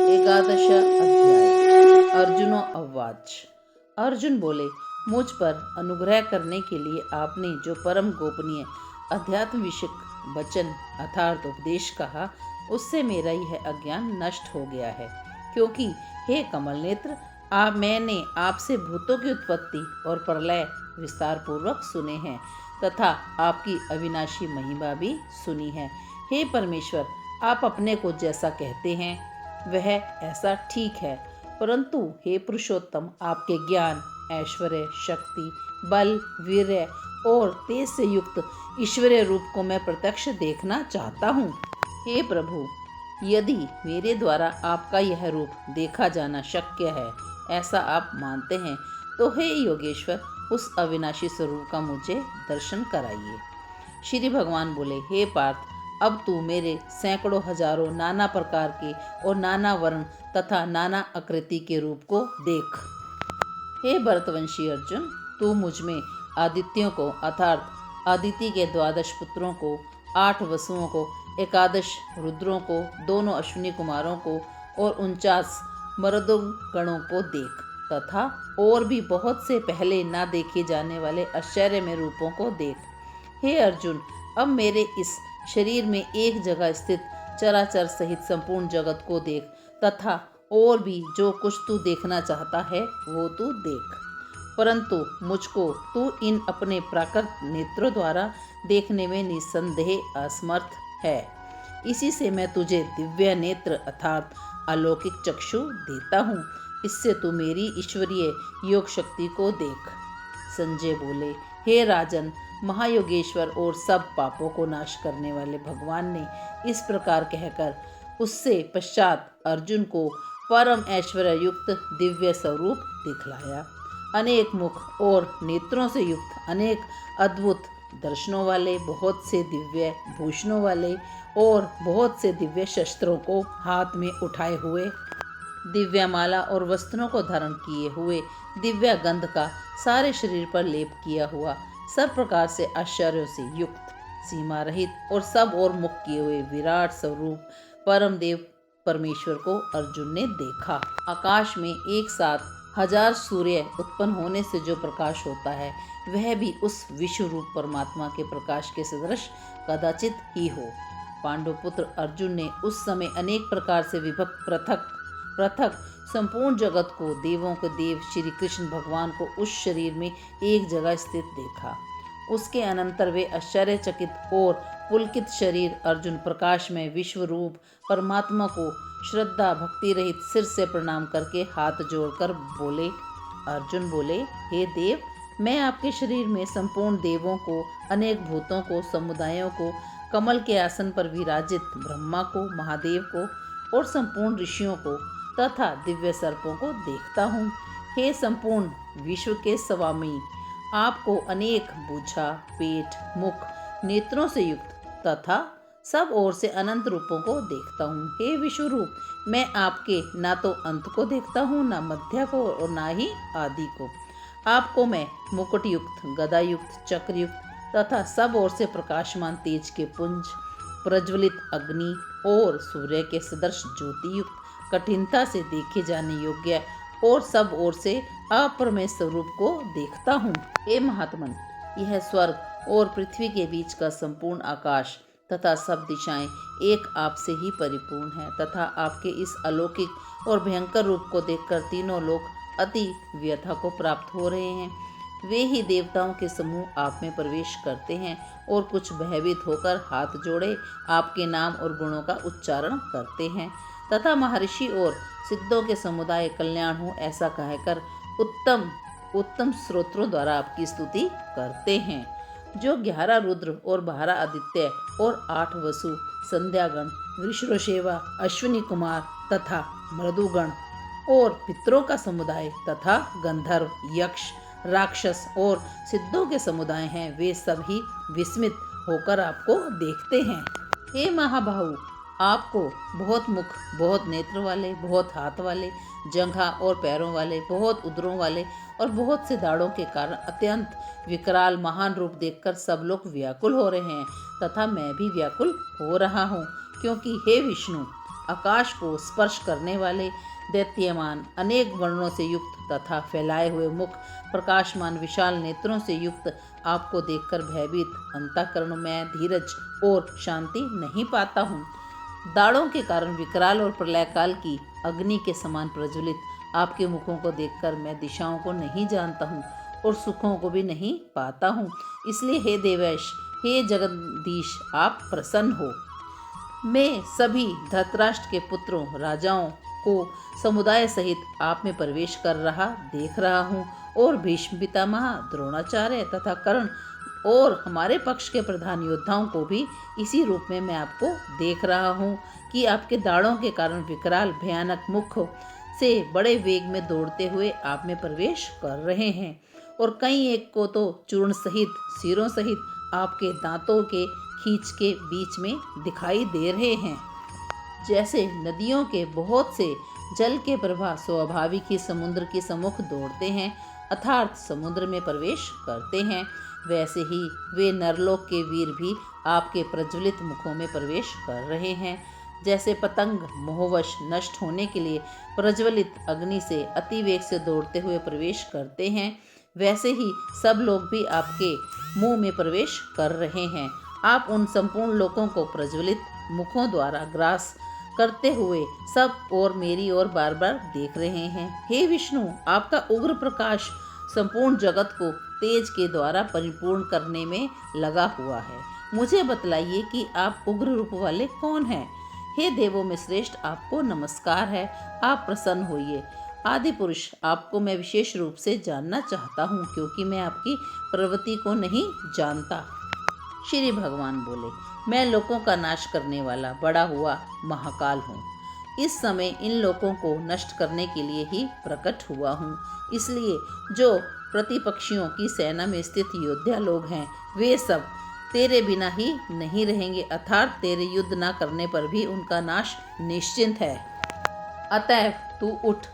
एकादश अध्याय। अर्जुनो अवाच। अर्जुन बोले, मुझ पर अनुग्रह करने के लिए आपने जो परम गोपनीय अध्यात्म विषयक वचन अर्थात उपदेश कहा, उससे मेरा यह अज्ञान नष्ट हो गया है। क्योंकि हे कमल नेत्र, मैंने आपसे भूतों की उत्पत्ति और प्रलय विस्तार पूर्वक सुने हैं तथा आपकी अविनाशी महिमा भी सुनी है। हे परमेश्वर, आप अपने को जैसा कहते हैं वह ऐसा ठीक है, परंतु हे पुरुषोत्तम, आपके ज्ञान, ऐश्वर्य, शक्ति, बल, वीर्य और तेज से युक्त ईश्वरीय रूप को मैं प्रत्यक्ष देखना चाहता हूँ। हे प्रभु, यदि मेरे द्वारा आपका यह रूप देखा जाना शक्य है, ऐसा आप मानते हैं, तो हे योगेश्वर, उस अविनाशी स्वरूप का मुझे दर्शन कराइए। श्री भगवान बोले, हे पार्थ, अब तू मेरे सैकड़ों हजारों नाना प्रकार के और नाना वर्ण तथा नाना आकृति के रूप को देख। हे भरतवंशी अर्जुन, तू मुझ में आदित्यों को अर्थात आदिति के 12 पुत्रों को, 8 वसुओं को, 11 रुद्रों को, दोनों अश्विनी कुमारों को और 49 मरुदगणों को देख तथा और भी बहुत से पहले ना देखे जाने वाले आश्चर्यमय रूपों को देख। हे अर्जुन, अब मेरे इस शरीर में एक जगह स्थित चराचर सहित संपूर्ण जगत को देख तथा और भी जो कुछ तू देखना चाहता है वो तू देख, परंतु मुझको तू इन अपने प्राकृत नेत्रों द्वारा देखने में निसंदेह असमर्थ है। इसी से मैं तुझे दिव्य नेत्र अर्थात अलौकिक चक्षु देता हूँ। इससे तू मेरी ईश्वरीय योग शक्ति को देख। संजय बोले, हे राजन, महायोगेश्वर और सब पापों को नाश करने वाले भगवान ने इस प्रकार कहकर उससे पश्चात अर्जुन को परम ऐश्वर्य युक्त दिव्य स्वरूप दिखलाया। अनेक मुख और नेत्रों से युक्त, अनेक अद्भुत दर्शनों वाले, बहुत से दिव्य भूषणों वाले और बहुत से दिव्य शस्त्रों को हाथ में उठाए हुए, दिव्य माला और वस्त्रों को धारण किए हुए, दिव्य गंध का सारे शरीर पर लेप किया हुआ, सब प्रकार से आश्चर्यों से युक्त, सीमा रहित और सब और मुख किए हुए विराट स्वरूप परम देव परमेश्वर को अर्जुन ने देखा। आकाश में एक साथ 1000 सूर्य उत्पन्न होने से जो प्रकाश होता है, वह भी उस विश्व रूप परमात्मा के प्रकाश के सदृश कदाचित ही हो। पांडुपुत्र अर्जुन ने उस समय अनेक प्रकार से विभक्त पृथक संपूर्ण जगत को, देवों के देव श्री कृष्ण भगवान को उस शरीर में एक जगह स्थित देखा। उसके अनंतर वे आश्चर्यचकित और पुलकित शरीर अर्जुन प्रकाश में विश्व रूप परमात्मा को श्रद्धा भक्ति रहित सिर से प्रणाम करके हाथ जोड़कर बोले। अर्जुन बोले, हे देव, मैं आपके शरीर में संपूर्ण देवों को, अनेक भूतों को, समुदायों को, कमल के आसन पर विराजित ब्रह्मा को, महादेव को और संपूर्ण ऋषियों को तथा दिव्य सर्पों को देखता हूँ। हे संपूर्ण विश्व के स्वामी, आपको अनेक भुजा, पेट, मुख, नेत्रों से युक्त तथा सब ओर से अनंत रूपों को देखता हूँ। हे विश्व रूप, मैं आपके ना तो अंत को देखता हूँ, ना मध्य को और ना ही आदि को। आपको मैं मुकुट युक्त, गदा युक्त, चक्र युक्त तथा सब ओर से प्रकाशमान तेज के पुंज, प्रज्वलित अग्नि और सूर्य के सदृश ज्योति युक्त, कठिनता से देखे जाने योग्य और सब ओर से अप्रमेय स्वरूप को देखता हूँ। हे महात्मन, यह स्वर्ग और पृथ्वी के बीच का संपूर्ण आकाश तथा सब दिशाएं एक आप से ही परिपूर्ण है तथा आपके इस अलौकिक और भयंकर रूप को देखकर तीनों लोग अति व्यथा को प्राप्त हो रहे हैं। वे ही देवताओं के समूह आप में प्रवेश करते हैं और कुछ भयभीत होकर हाथ जोड़े आपके नाम और गुणों का उच्चारण करते हैं तथा महर्षि और सिद्धों के समुदाय कल्याण हो ऐसा कहकर उत्तम स्तोत्रों द्वारा आपकी स्तुति करते हैं। जो 11 रुद्र और 12 आदित्य और 8 वसु, संध्यागण, वृषरोशेवा, अश्विनी कुमार तथा मृदुगण और पितरों का समुदाय तथा गंधर्व, यक्ष, राक्षस और सिद्धों के समुदाय हैं, वे सभी विस्मित होकर आपको देखते हैं। हे महाबाहु, आपको बहुत मुख, बहुत नेत्र वाले, बहुत हाथ वाले, जंघा और पैरों वाले, बहुत उदरों वाले और बहुत से दाढ़ों के कारण अत्यंत विकराल महान रूप देखकर सब लोग व्याकुल हो रहे हैं तथा मैं भी व्याकुल हो रहा हूँ। क्योंकि हे विष्णु, आकाश को स्पर्श करने वाले, दैत्यमान, अनेक वर्णों से युक्त तथा फैलाए हुए मुख, प्रकाशमान विशाल नेत्रों से युक्त आपको देखकर भयभीत अंतःकरण में धीरज और शांति नहीं पाता हूँ। दाढ़ों के कारण विकराल और प्रलयकाल की अग्नि के समान प्रज्वलित आपके मुखों को देखकर मैं दिशाओं को नहीं जानता हूँ और सुखों को भी नहीं पाता हूँ। इसलिए हे देवेश, हे जगदीश, आप प्रसन्न हो। मैं सभी धृतराष्ट्र के पुत्रों, राजाओं को समुदाय सहित आप में प्रवेश कर रहा देख रहा हूँ और भीष्म पितामह, द्रोणाचार्य तथा कर्ण और हमारे पक्ष के प्रधान योद्धाओं को भी इसी रूप में मैं आपको देख रहा हूँ कि आपके दाढ़ों के कारण विकराल भयानक मुख से बड़े वेग में दौड़ते हुए आप में प्रवेश कर रहे हैं और कई एक को तो चूर्ण सहित, सिरों सहित आपके दांतों के खींच के बीच में दिखाई दे रहे हैं। जैसे नदियों के बहुत से जल के प्रवाह स्वाभाविक ही समुद्र के सम्मुख दौड़ते हैं अर्थात समुद्र में प्रवेश करते हैं, वैसे ही वे नरलोक के वीर भी आपके प्रज्वलित मुखों में प्रवेश कर रहे हैं। जैसे पतंग मोहवश नष्ट होने के लिए प्रज्वलित अग्नि से अति वेग से दौड़ते हुए प्रवेश करते हैं, वैसे ही सब लोग भी आपके मुंह में प्रवेश कर रहे हैं। आप उन संपूर्ण लोगों को प्रज्वलित मुखों द्वारा ग्रास करते हुए सब और मेरी ओर बार बार देख रहे हैं। हे विष्णु, आपका उग्र प्रकाश संपूर्ण जगत को तेज के द्वारा परिपूर्ण करने में लगा हुआ है। मुझे बतलाइए कि आप उग्र रूप वाले कौन हैं? हे देवों में श्रेष्ठ, आपको नमस्कार है, आप प्रसन्न होइए। आदि पुरुष, आपको मैं विशेष रूप से जानना चाहता हूँ क्योंकि मैं आपकी प्रवृत्ति को नहीं जानता। श्री भगवान बोले, मैं लोगों का नाश करने वाला बड़ा हुआ महाकाल हूँ। इस समय इन लोगों को नष्ट करने के लिए ही प्रकट हुआ हूँ। इसलिए जो प्रतिपक्षियों की सेना में स्थित योद्धा लोग हैं वे सब तेरे बिना ही नहीं रहेंगे अर्थात तेरे युद्ध न करने पर भी उनका नाश निश्चिंत है। अतएव तू उठ,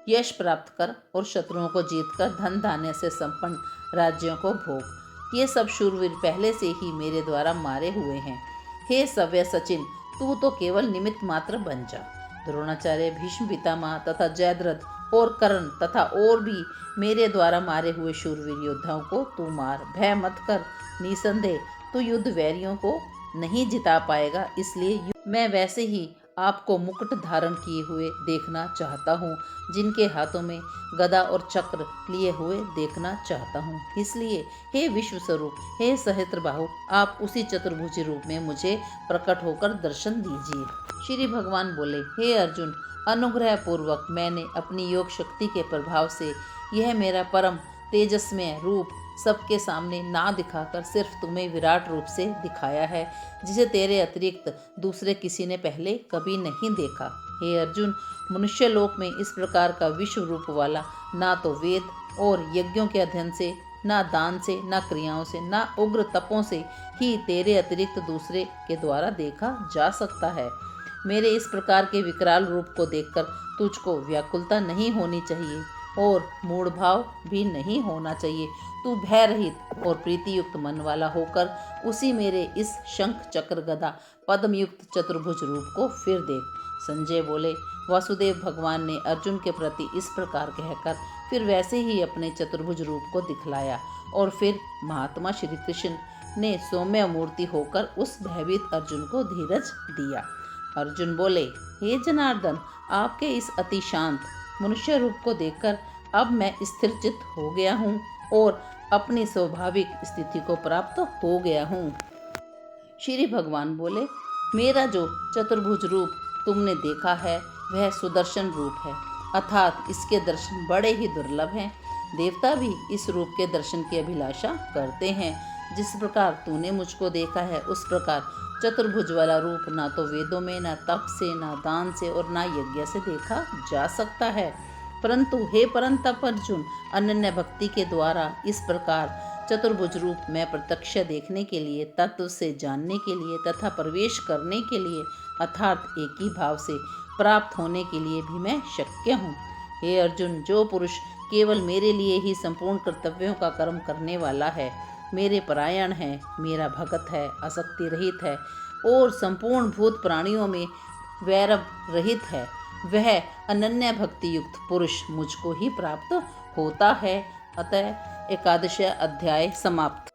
यश प्राप्त कर और शत्रुओं को जीतकर धन धान्य से संपन्न राज्यों को भोग। ये सब शूरवीर पहले से ही मेरे द्वारा मारे हुए हैं। हे सव्य सचिन, तू तो केवल निमित्त मात्र बन जा। द्रोणाचार्य, भीष्म पितामह तथा जयद्रथ और कर्ण तथा और भी मेरे द्वारा मारे हुए शूरवीर योद्धाओं को तू मार। भय मत कर, निसंदेह तू युद्ध वैरियों को नहीं जिता पाएगा। इसलिए मैं वैसे ही आपको मुकुट धारण किए हुए देखना चाहता हूँ, जिनके हाथों में गदा और चक्र लिए हुए देखना चाहता हूँ। इसलिए हे विश्व स्वरूप, हे सहस्त्रबाहु, आप उसी चतुर्भुज रूप में मुझे प्रकट होकर दर्शन दीजिए। श्री भगवान बोले, हे अर्जुन, अनुग्रह पूर्वक मैंने अपनी योग शक्ति के प्रभाव से यह मेरा परम तेजस्मय रूप सबके सामने ना दिखाकर सिर्फ तुम्हें विराट रूप से दिखाया है, जिसे तेरे अतिरिक्त दूसरे किसी ने पहले कभी नहीं देखा। हे अर्जुन, मनुष्य लोक में इस प्रकार का विश्व रूप वाला ना तो वेद और यज्ञों के अध्ययन से, ना दान से, ना क्रियाओं से, ना उग्र तपों से ही तेरे अतिरिक्त दूसरे के द्वारा देखा जा सकता है। मेरे इस प्रकार के विकराल रूप को देखकर तुझको व्याकुलता नहीं होनी चाहिए और मूढ़ भाव भी नहीं होना चाहिए। तू भय रहित और प्रीति युक्त मन वाला होकर उसी मेरे इस शंख चक्र गदा पद्म युक्त चतुर्भुज रूप को फिर देख। संजय बोले, वासुदेव भगवान ने अर्जुन के प्रति इस प्रकार कहकर फिर वैसे ही अपने चतुर्भुज रूप को दिखलाया और फिर महात्मा श्री कृष्ण ने सौम्य मूर्ति होकर उस भयभीत अर्जुन को धीरज दिया। अर्जुन बोले, हे जनार्दन, आपके इस अति शांत मनुष्य रूप को देखकर अब मैं स्थिर चित्त हो गया हूँ और अपनी स्वाभाविक स्थिति को प्राप्त हो गया हूँ। श्री भगवान बोले, मेरा जो चतुर्भुज रूप तुमने देखा है वह सुदर्शन रूप है अर्थात इसके दर्शन बड़े ही दुर्लभ हैं। देवता भी इस रूप के दर्शन की अभिलाषा करते हैं। जिस प्रकार तूने मुझको देखा है उस प्रकार चतुर्भुज वाला रूप ना तो वेदों में, ना तप से, ना दान से और ना यज्ञ से देखा जा सकता है। परंतु हे परंतप अर्जुन, अनन्य भक्ति के द्वारा इस प्रकार चतुर्भुज रूप मैं प्रत्यक्ष देखने के लिए, तत्व से जानने के लिए तथा प्रवेश करने के लिए अर्थात एक ही भाव से प्राप्त होने के लिए भी मैं शक्य हूँ। हे अर्जुन, जो पुरुष केवल मेरे लिए ही संपूर्ण कर्तव्यों का कर्म करने वाला है, मेरे परायण है, मेरा भगत है, आसक्ति रहित है और संपूर्ण भूत प्राणियों में वैरव रहित है, वह अनन्य भक्ति युक्त पुरुष मुझको ही प्राप्त होता है। अतः एकादश अध्याय समाप्त।